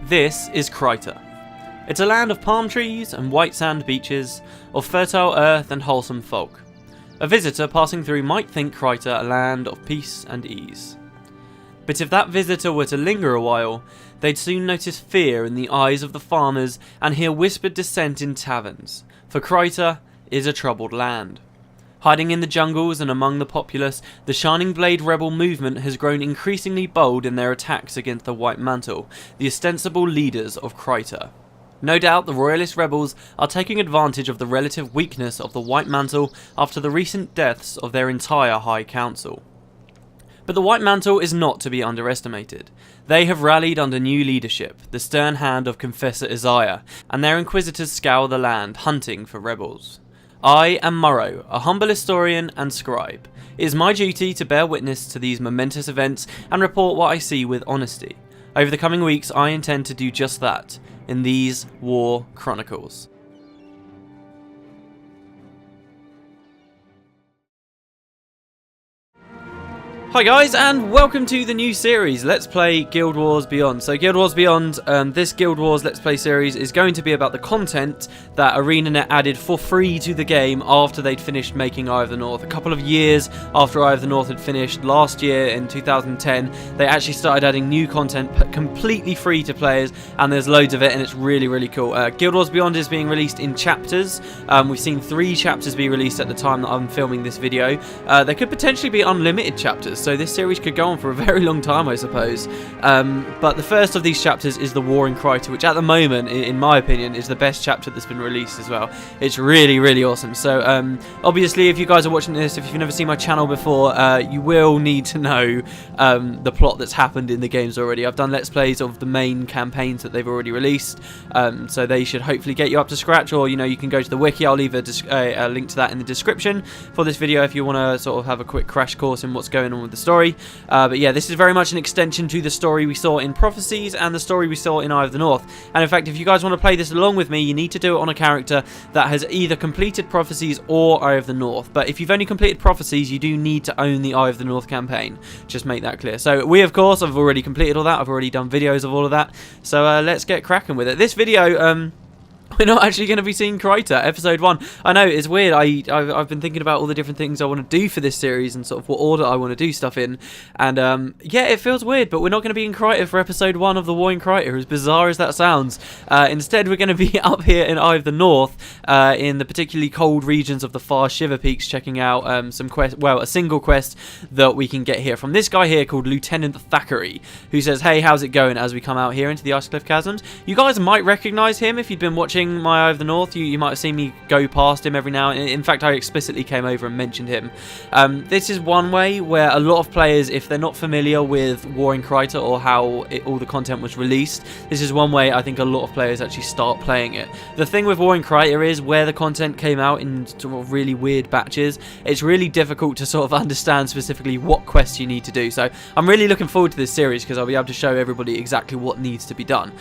This is Kryta. It's a land of palm trees and white sand beaches, of fertile earth and wholesome folk. A visitor passing through might think Kryta a land of peace and ease. But if that visitor were to linger a while, they'd soon notice fear in the eyes of the farmers and hear whispered dissent in taverns, for Kryta is a troubled land. Hiding in the jungles and among the populace, the Shining Blade rebel movement has grown increasingly bold in their attacks against the White Mantle, the ostensible leaders of Kryta. No doubt the royalist rebels are taking advantage of the relative weakness of the White Mantle after the recent deaths of their entire High Council. But the White Mantle is not to be underestimated. They have rallied under new leadership, the stern hand of Confessor Isaiah, and their inquisitors scour the land, hunting for rebels. I am Morrow, a humble historian and scribe. It is my duty to bear witness to these momentous events and report what I see with honesty. Over the coming weeks, I intend to do just that, in these War Chronicles. Hi guys, and welcome to the new series, Let's Play Guild Wars Beyond. So Guild Wars Beyond, this Guild Wars Let's Play series is going to be about the content that ArenaNet added for free to the game after they'd finished making Eye of the North. A couple of years after Eye of the North had finished, last year in 2010, they actually started adding new content completely free to players, and there's loads of it, and it's really cool. Guild Wars Beyond is being released in chapters. We've seen 3 chapters be released at the time that I'm filming this video. There could potentially be unlimited chapters, so this series could go on for a very long time, I suppose. But the first of these chapters is the War in Kryta, which at the moment, in my opinion, is the best chapter that's been released as well. It's really awesome. So obviously, if you guys are watching this, if you've never seen my channel before, you will need to know the plot that's happened in the games already. I've done Let's Plays of the main campaigns that they've already released, so they should hopefully get you up to scratch, or you can go to the wiki. I'll leave a link to that in the description for this video if you want to sort of have a quick crash course in what's going on with the story. But yeah, this is very much an extension to the story we saw in Prophecies and the story we saw in Eye of the North. And in fact, if you guys want to play this along with me, you need to do it on a character that has either completed Prophecies or Eye of the North. But if you've only completed Prophecies, you do need to own the Eye of the North campaign. Just make that clear. So we, of course, have already completed all that. I've already done videos of all of that. So let's get cracking with it. This video, we're not actually going to be seeing Kryta, episode 1. I know, it's weird. I've been thinking about all the different things I want to do for this series and sort of what order I want to do stuff in. And yeah, it feels weird, but we're not going to be in Kryta for episode 1 of the War in Kryta, as bizarre as that sounds. Instead, we're going to be up here in Eye of the North, in the particularly cold regions of the far Shiver Peaks, checking out a single quest that we can get here from this guy here called Lieutenant Thackery, who says, hey, how's it going as we come out here into the Icecliff Chasms? You guys might recognize him if you've been watching my Eye of the North. You might have seen me go past him every now and in fact I explicitly came over and mentioned him. This is one way where a lot of players, if they're not familiar with War in Kryta or how all the content was released, this is one way I think a lot of players actually start playing it. The thing with War in Kryta is where the content came out in sort of really weird batches, it's really difficult to sort of understand specifically what quests you need to do. So I'm really looking forward to this series because I'll be able to show everybody exactly what needs to be done.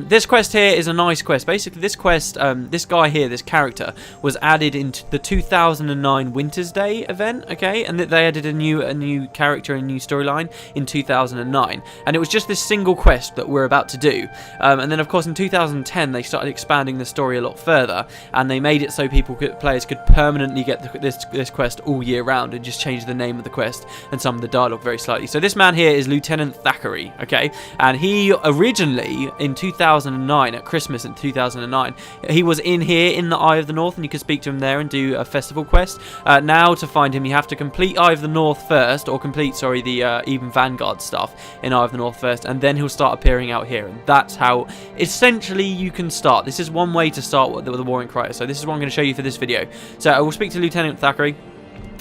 This quest here is a nice quest. Basically this quest, this guy here, this character, was added into the 2009 Winter's Day event, okay, and they added a new character, a new storyline in 2009, and it was just this single quest that we're about to do. And then of course in 2010 they started expanding the story a lot further, and they made it so players could permanently get this quest all year round, and just change the name of the quest and some of the dialogue very slightly. So this man here is Lieutenant Thackery, okay, and he originally in 2009, at Christmas in 2009, he was in here in the Eye of the North, and you could speak to him there and do a festival quest. Now to find him, you have to complete Eye of the North first, or complete, sorry, the even Vanguard stuff in Eye of the North first, and then he'll start appearing out here, and that's how essentially you can start. This is one way to start with the War in Kryta, so this is what I'm going to show you for this video. So I will speak to Lieutenant Thackery.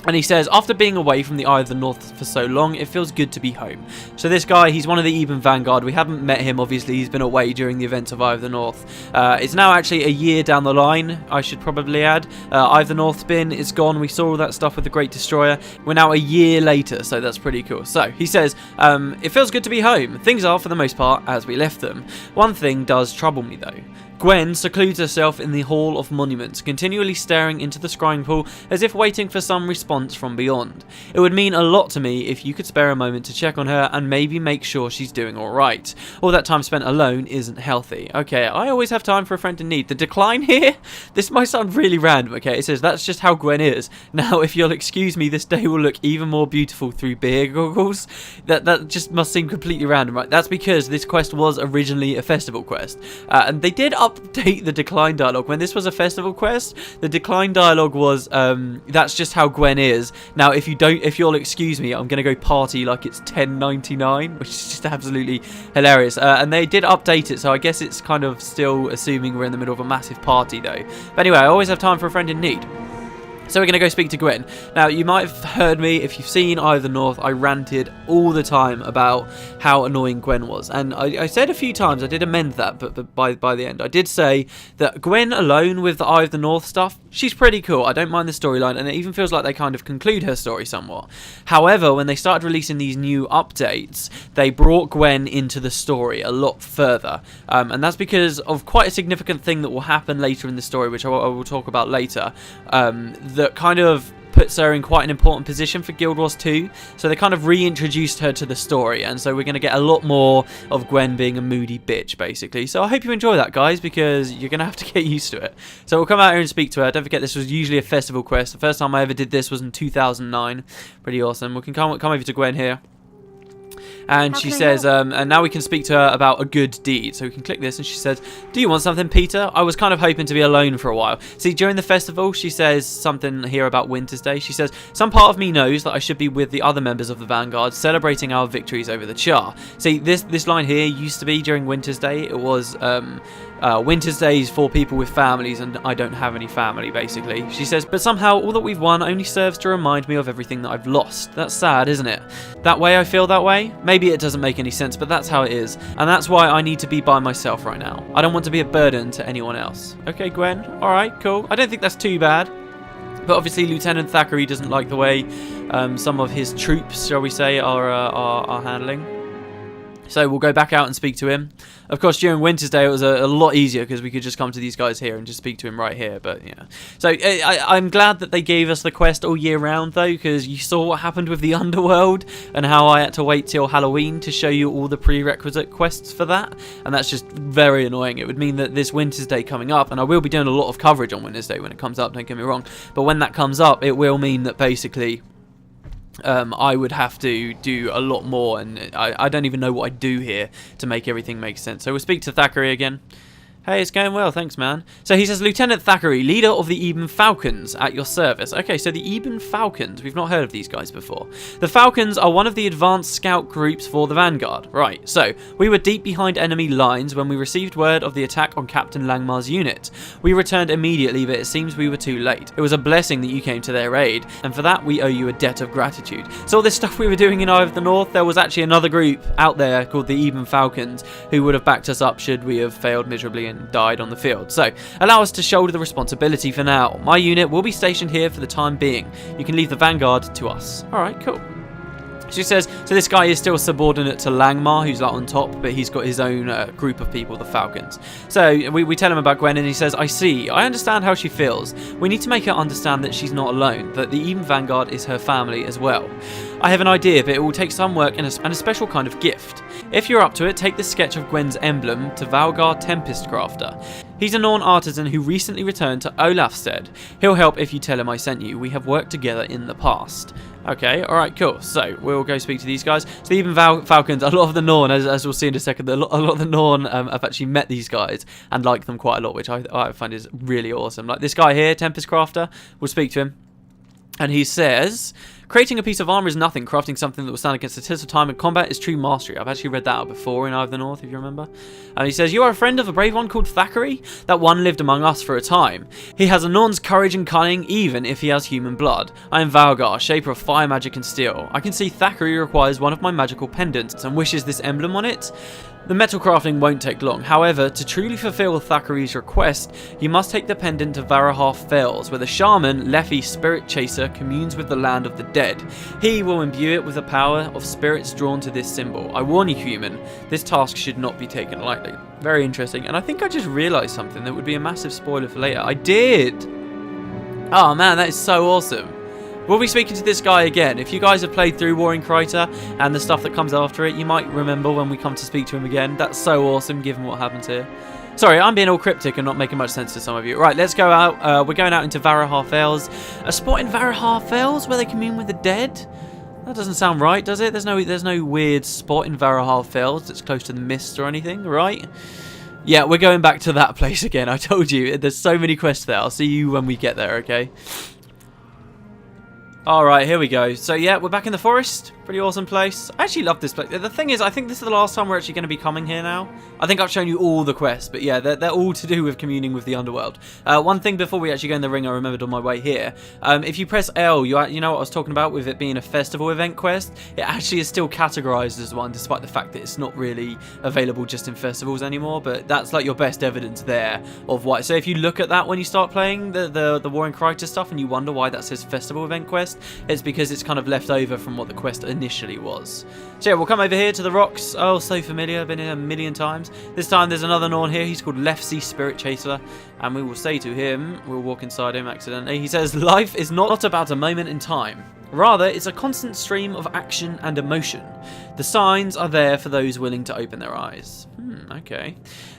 And he says, after being away from the Eye of the North for so long, it feels good to be home. So this guy, he's one of the Eben Vanguard. We haven't met him, obviously. He's been away during the events of Eye of the North. It's now actually a year down the line, I should probably add. Eye of the North's been, it's gone. We saw all that stuff with the Great Destroyer. We're now a year later, so that's pretty cool. So he says, it feels good to be home. Things are, for the most part, as we left them. One thing does trouble me, though. Gwen secludes herself in the Hall of Monuments, continually staring into the scrying pool as if waiting for some response from beyond. It would mean a lot to me if you could spare a moment to check on her and maybe make sure she's doing alright. All that time spent alone isn't healthy. Okay, I always have time for a friend in need. The decline here? This might sound really random, okay? It says, that's just how Gwen is. Now, if you'll excuse me, this day will look even more beautiful through beer goggles. That just must seem completely random, right? That's because this quest was originally a festival quest. And they did update the decline dialogue. When this was a festival quest, the decline dialogue was, that's just how Gwen is. Now, if you'll excuse me, I'm going to go party like it's 10.99, which is just absolutely hilarious. And they did update it, so I guess it's kind of still assuming we're in the middle of a massive party, though. But anyway, I always have time for a friend in need. So we're going to go speak to Gwen. Now, you might have heard me, if you've seen Eye of the North, I ranted all the time about how annoying Gwen was. And I said a few times, I did amend that, but by the end, I did say that Gwen alone with the Eye of the North stuff, she's pretty cool. I don't mind the storyline, and it even feels like they kind of conclude her story somewhat. However, when they started releasing these new updates, they brought Gwen into the story a lot further. And that's because of quite a significant thing that will happen later in the story, which I will talk about later, that kind of puts her in quite an important position for Guild Wars 2. So they kind of reintroduced her to the story, and so we're going to get a lot more of Gwen being a moody bitch, basically. So I hope you enjoy that, guys, because you're going to have to get used to it. So we'll come out here and speak to her. Don't forget, this was usually a festival quest. The first time I ever did this was in 2009. Pretty awesome. We can come over to Gwen here. And she says, and now we can speak to her about a good deed. So we can click this, and she says, do you want something, Peter? I was kind of hoping to be alone for a while. See, during the festival, she says something here about Winter's Day. She says, some part of me knows that I should be with the other members of the Vanguard, celebrating our victories over the Char. See, this line here used to be during Winter's Day. It was, Winter's Day is for people with families, and I don't have any family, basically. She says, but somehow all that we've won only serves to remind me of everything that I've lost. That's sad, isn't it? That way I feel that way? Maybe it doesn't make any sense, but that's how it is. And that's why I need to be by myself right now. I don't want to be a burden to anyone else. Okay, Gwen. Alright, cool. I don't think that's too bad. But obviously Lieutenant Thackery doesn't like the way some of his troops, shall we say, are handling. So we'll go back out and speak to him. Of course, during Winter's Day, it was a lot easier because we could just come to these guys here and just speak to him right here. But yeah, so I'm glad that they gave us the quest all year round, though, because you saw what happened with the Underworld and how I had to wait till Halloween to show you all the prerequisite quests for that. And that's just very annoying. It would mean that this Winter's Day coming up, and I will be doing a lot of coverage on Winter's Day when it comes up, don't get me wrong. But when that comes up, it will mean that basically I would have to do a lot more, and I don't even know what I'd do here to make everything make sense. So we'll speak to Thackery again. Hey, it's going well, thanks, man. So he says, Lieutenant Thackery, leader of the Eben Falcons, at your service. Okay, so the Eben Falcons, we've not heard of these guys before. The Falcons are one of the advanced scout groups for the Vanguard. Right, so we were deep behind enemy lines when we received word of the attack on Captain Langmar's unit. We returned immediately, but it seems we were too late. It was a blessing that you came to their aid, and for that we owe you a debt of gratitude. So all this stuff we were doing in Eye of the North, there was actually another group out there called the Eben Falcons who would have backed us up should we have failed miserably and died on the field. So allow us to shoulder the responsibility for now. My unit will be stationed here for the time being. You can leave the Vanguard to us. Alright, cool. She says, so this guy is still subordinate to Langmar, who's like on top, but he's got his own group of people, the Falcons. So we tell him about Gwen, and he says, I see. I understand how she feels. We need to make her understand that she's not alone, that the Eben Vanguard is her family as well. I have an idea, but it will take some work and a special kind of gift. If you're up to it, take this sketch of Gwen's emblem to Valgar Tempest Crafter. He's a Norn artisan who recently returned to Olafstead. He'll help if you tell him I sent you. We have worked together in the past. Okay, alright, cool. So, we'll go speak to these guys. So, even Falcons, a lot of the Norn, as we'll see in a second, a lot of the Norn have actually met these guys and like them quite a lot, which I find is really awesome. Like this guy here, Tempest Crafter, we'll speak to him. And he says, creating a piece of armor is nothing. Crafting something that will stand against the test of time in combat is true mastery. I've actually read that out before in Eye of the North, if you remember. And he says, you are a friend of a brave one called Thackery? That one lived among us for a time. He has a Norn's courage and cunning, even if he has human blood. I am Valgar, shaper of fire, magic, and steel. I can see Thackery requires one of my magical pendants and wishes this emblem on it. The metal crafting won't take long. However, to truly fulfill Thackery's request, you must take the pendant to Varahar Fells, where the shaman, Leffy Spirit Chaser, communes with the land of the dead. He will imbue it with the power of spirits drawn to this symbol. I warn you, human, this task should not be taken lightly. Very interesting. And I think I just realised something that would be a massive spoiler for later. I did! Oh man, that is so awesome. We'll be speaking to this guy again. If you guys have played through Warring Kryta and the stuff that comes after it, you might remember when we come to speak to him again. That's so awesome, given what happens here. Sorry, I'm being all cryptic and not making much sense to some of you. Right, let's go out. We're going out into Varahar Fells. A spot in Varahar Fells where they commune with the dead? That doesn't sound right, does it? There's no weird spot in Varahar Fells that's close to the mist or anything, right? Yeah, we're going back to that place again. I told you, there's so many quests there. I'll see you when we get there, okay? Alright, here we go. So yeah, we're back in the forest. Pretty awesome place. I actually love this place. The thing is, I think this is the last time we're actually going to be coming here now. I think I've shown you all the quests, but yeah, they're all to do with communing with the underworld. One thing before we actually go in the ring I remembered on my way here. If you press L, you know what I was talking about with it being a festival event quest? It actually is still categorized as one, despite the fact that it's not really available just in festivals anymore, but that's like your best evidence there of why. So if you look at that when you start playing the Warring Kryta stuff and you wonder why that says festival event quest, it's because it's kind of left over from what the quest initially was. So yeah, we'll come over here to the rocks. Oh, so familiar. I've been here a million times. This time there's another Norn here. He's called Leffy Spirit Chaser. And we will say to him, we'll walk inside him accidentally. He says, life is not about a moment in time. Rather, it's a constant stream of action and emotion. The signs are there for those willing to open their eyes. Okay.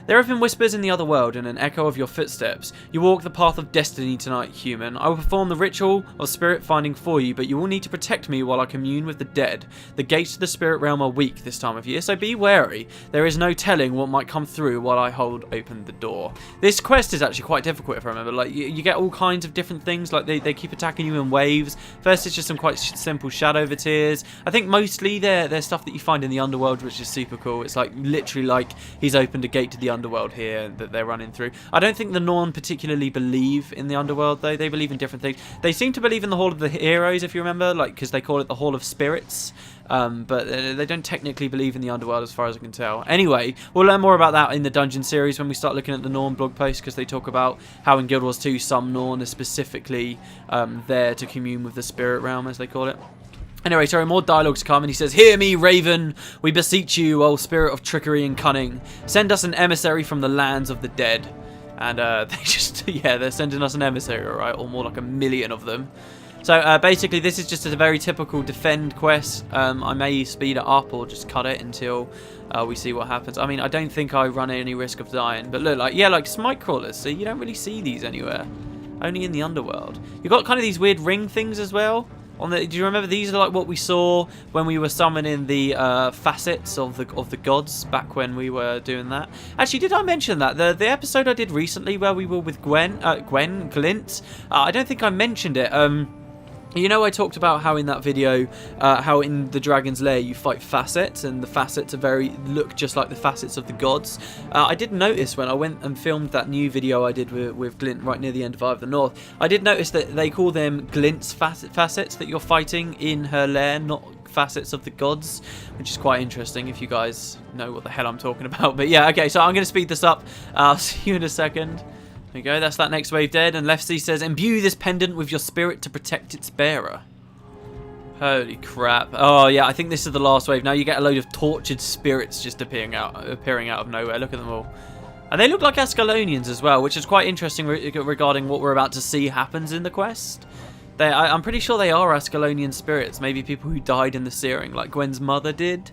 There have been whispers in the other world and an echo of your footsteps. You walk the path of destiny tonight, human. I will perform the ritual of spirit finding for you, but you will need to protect me while I commune with the dead. The gates to the spirit realm are weak this time of year, so be wary. There is no telling what might come through while I hold open the door. This quest is actually quite difficult, if I remember. Like, you get all kinds of different things. Like, they keep attacking you in waves. First, it's just some quite simple shadow tears. I think mostly they're stuff that you find in the underworld, which is super cool. It's like literally like he's opened a gate to the underworld here that they're running through. I don't think the Norn particularly believe in the underworld, though. They believe in different things. They seem to believe in the Hall of the Heroes, if you remember, like, because they call it the Hall of Spirits. But they don't technically believe in the underworld as far as I can tell. Anyway, we'll learn more about that in the dungeon series when we start looking at the Norn blog post, because they talk about how in Guild Wars 2 some Norn are specifically there to commune with the spirit realm, as they call it. Anyway, sorry, more dialogues come, and he says, hear me, Raven, we beseech you, O spirit of trickery and cunning. Send us an emissary from the lands of the dead. And they just, yeah, they're sending us an emissary, alright, or more like 1 million of them. So basically, this is just a very typical defend quest. I may speed it up or just cut it until we see what happens. I mean, I don't think I run any risk of dying, but look, like, yeah, like smite crawlers, so you don't really see these anywhere. Only in the underworld. You've got kind of these weird ring things as well. Do you remember these are like what we saw when we were summoning the facets of the gods back when we were doing that? Actually, did I mention that the episode I did recently where we were with Glint? I don't think I mentioned it. You know, I talked about how in that video, how in the Dragon's Lair you fight facets, and the facets are look just like the facets of the gods. I did notice when I went and filmed that new video I did with Glint right near the end of Eye of the North, I did notice that they call them Glint's facets that you're fighting in her lair, not facets of the gods, which is quite interesting if you guys know what the hell I'm talking about. But yeah, okay, so I'm going to speed this up. I'll see you in a second. There you go, that's that next wave dead, and Leffy says, imbue this pendant with your spirit to protect its bearer. Holy crap. Oh yeah, I think this is the last wave. Now you get a load of tortured spirits just appearing out of nowhere. Look at them all. And they look like Ascalonians as well, which is quite interesting regarding what we're about to see happens in the quest. I'm pretty sure they are Ascalonian spirits, maybe people who died in the searing, like Gwen's mother did.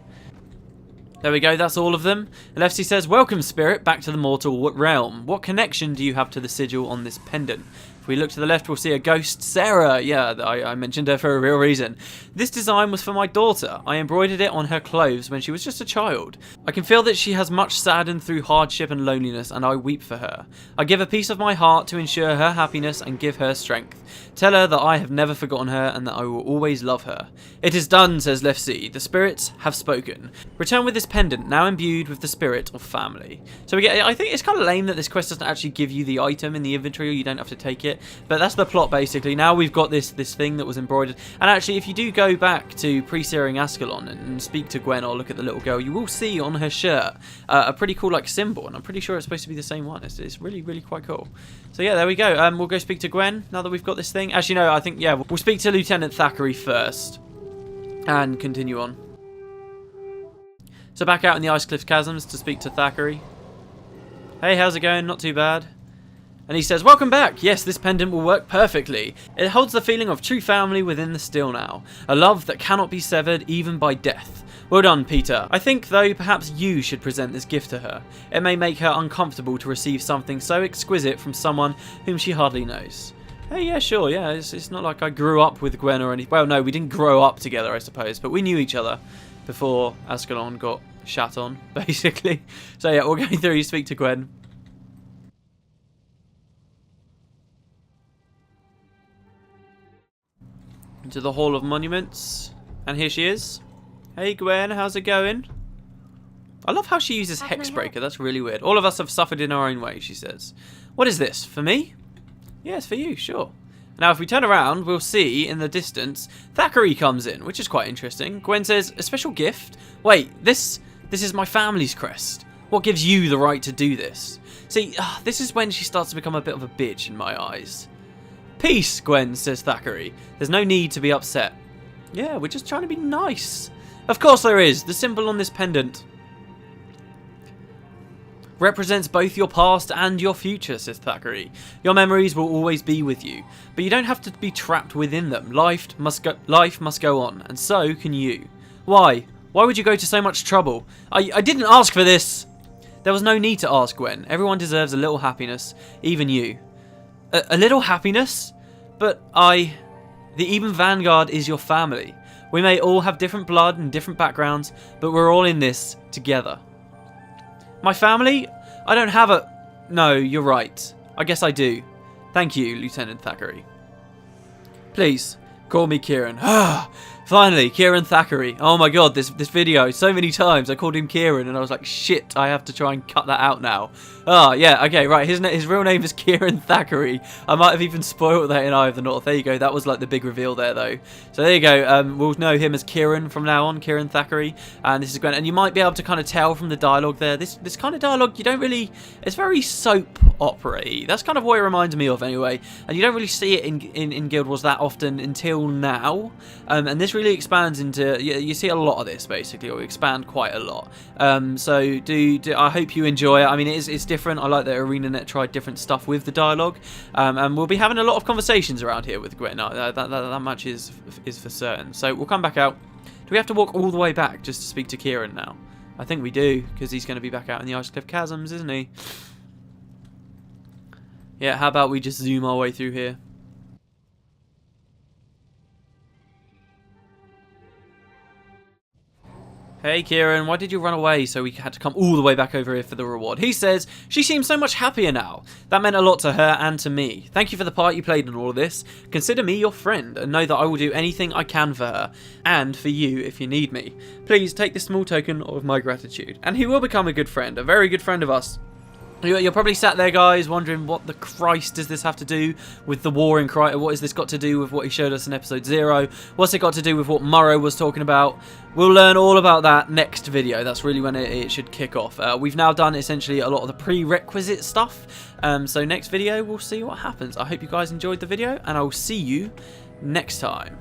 There we go, that's all of them. Leffy says, welcome, spirit, back to the mortal realm. What connection do you have to the sigil on this pendant? If we look to the left, we'll see a ghost, Sarah. Yeah, I mentioned her for a real reason. This design was for my daughter. I embroidered it on her clothes when she was just a child. I can feel that she has much saddened through hardship and loneliness, and I weep for her. I give a piece of my heart to ensure her happiness and give her strength. Tell her that I have never forgotten her and that I will always love her. It is done, says Leffy. The spirits have spoken. Return with this pendant, now imbued with the spirit of family. So I think it's kind of lame that this quest doesn't actually give you the item in the inventory, or you don't have to take it. it. But that's the plot, basically. Now we've got this thing that was embroidered. And actually, if you do go back to pre-searing Ascalon and speak to Gwen or look at the little girl, you will see on her shirt a pretty cool like symbol. And I'm pretty sure it's supposed to be the same one. It's really, really quite cool. So yeah, there we go. We'll go speak to Gwen now that we've got this thing. Actually, no, I think, yeah, we'll speak to Lieutenant Thackery first. And continue on. So back out in the Ice Cliff Chasms to speak to Thackery. Hey, how's it going? Not too bad. And he says, welcome back. Yes, this pendant will work perfectly. It holds the feeling of true family within the still now. A love that cannot be severed even by death. Well done, Peter. I think, though, perhaps you should present this gift to her. It may make her uncomfortable to receive something so exquisite from someone whom she hardly knows. Hey, yeah, sure, yeah. It's not like I grew up with Gwen or anything. Well, no, we didn't grow up together, I suppose. But we knew each other before Ascalon got shat on, basically. So, yeah, we'll go through. You speak to Gwen. Into the Hall of Monuments. And here she is. Hey Gwen, how's it going? I love how she uses Hexbreaker. That's really weird. All of us have suffered in our own way, she says. What is this? For me? Yes, for you, sure. Now if we turn around, we'll see in the distance Thackery comes in, which is quite interesting. Gwen says, a special gift? Wait, this is my family's crest. What gives you the right to do this? See, this is when she starts to become a bit of a bitch in my eyes. Peace, Gwen, says Thackery. There's no need to be upset. Yeah, we're just trying to be nice. Of course there is. The symbol on this pendant represents both your past and your future, says Thackery. Your memories will always be with you, but you don't have to be trapped within them. Life must go on, and so can you. Why? Why would you go to so much trouble? I didn't ask for this. There was no need to ask, Gwen. Everyone deserves a little happiness, even you. A little happiness? But the Eben Vanguard is your family. We may all have different blood and different backgrounds, but we're all in this together. My family? I don't have a... No, you're right. I guess I do. Thank you, Lieutenant Thackery. Please, call me Kieran. Finally, Kieran Thackery. Oh my god, this video, so many times I called him Kieran and I was like, shit, I have to try and cut that out now. Yeah, okay, right, his real name is Kieran Thackery. I might have even spoiled that in Eye of the North. There you go, that was like the big reveal there though. So there you go, we'll know him as Kieran from now on, Kieran Thackery. And this is great, and you might be able to kind of tell from the dialogue there, this kind of dialogue, you don't really, it's very soap opera-y. That's kind of what it reminds me of anyway. And you don't really see it in Guild Wars that often until now. And this really expands into, you see a lot of this basically, or expand quite a lot. So I hope you enjoy it. I mean, it's different. I like that ArenaNet tried different stuff with the dialogue, and we'll be having a lot of conversations around here with Gwen. That much is for certain. So we'll come back out. Do we have to walk all the way back just to speak to Kieran now? I think we do, because he's going to be back out in the Ice Cliff Chasms, isn't he? Yeah, how about we just zoom our way through here? Hey Kieran, why did you run away so we had to come all the way back over here for the reward? He says, she seems so much happier now. That meant a lot to her and to me. Thank you for the part you played in all of this. Consider me your friend and know that I will do anything I can for her. And for you if you need me. Please take this small token of my gratitude. And he will become a good friend, a very good friend of us. You're probably sat there, guys, wondering what the Christ does this have to do with the war in Kryta? What has this got to do with what he showed us in episode 0? What's it got to do with what Morrow was talking about? We'll learn all about that next video. That's really when it should kick off. We've now done essentially a lot of the prerequisite stuff. So next video, we'll see what happens. I hope you guys enjoyed the video, and I will see you next time.